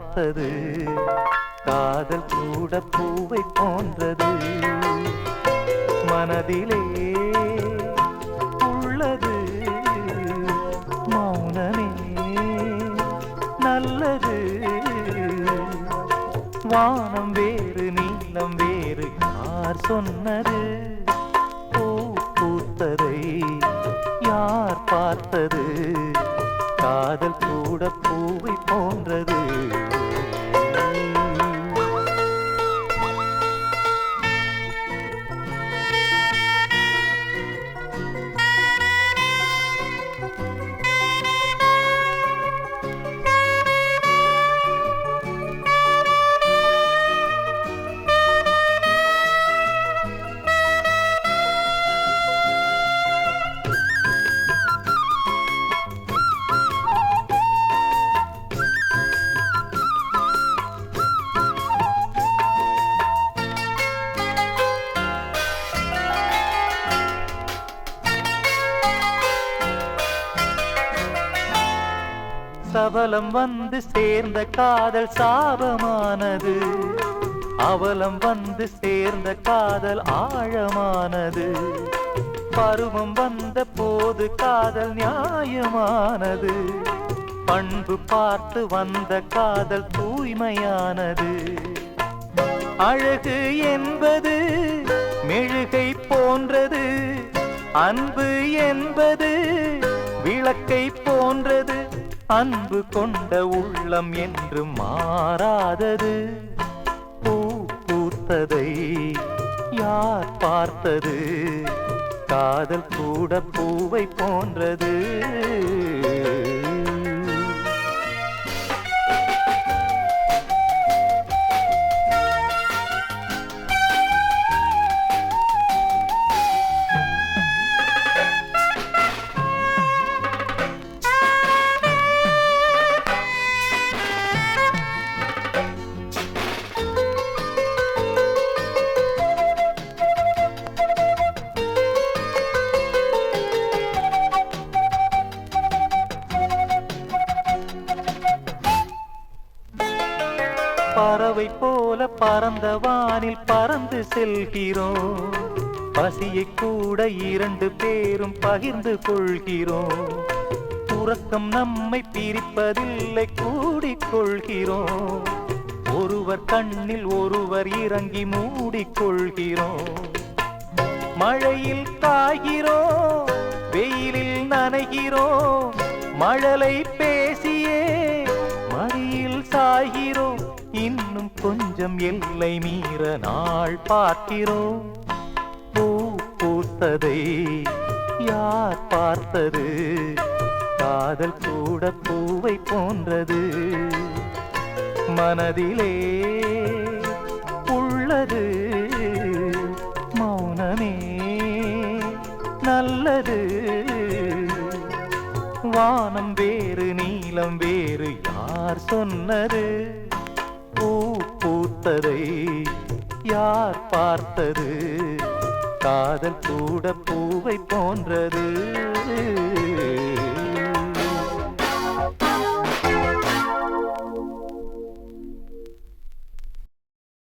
பார்த்தது காதல் கூட பூவை போன்றது மனதிலே உள்ளது மௌனமே நல்லது வானம் வேறு நீளம் வேறு யார் சொன்னது பூ பூத்ததை யார் பார்த்தது காதல் கூட பூவை போன்றது சபலம் வந்து சேர்ந்த காதல் சாபமானது அவலம் வந்து சேர்ந்த காதல் ஆழமானது பருவம் வந்த போது காதல் நியாயமானது பண்பு பார்த்து வந்த காதல் தூய்மையானது அழகு என்பது மெழுகை போன்றது அன்பு என்பது விளக்கை போன்றது அன்பு கொண்ட உள்ளம் என்று மாறாதது பூ பூத்ததை யார் பார்த்தது காதல் கூட பூவை போன்றது பறவை போல பறந்த வானில் பறந்து செல்கிறோம் பசியை கூட இரண்டு பேரும் பகிர்ந்து கொள்கிறோம் உறக்கம் நம்மை பிரிப்பதில்லை கூடிக்கொள்கிறோம் ஒருவர் கண்ணில் ஒருவர் இறங்கி மூடிக்கொள்கிறோம் மழையில் காய்கிறோம் வெயிலில் நனைகிறோம் மழலை பேசியே மடியில் சாய்கிறோம் இன்னும் கொஞ்சம் எல்லை மீற நாள் பார்க்கிறோம் பூ பூத்ததை யார் பார்த்தது காதல் கூட பூவை போன்றது மனதிலே உள்ளது மௌனமே நல்லது வானம் வேறு நீளம் வேறு யார் சொன்னது பூ பூத்ததை யார் பார்த்தது காதல் கூட பூவை போன்றது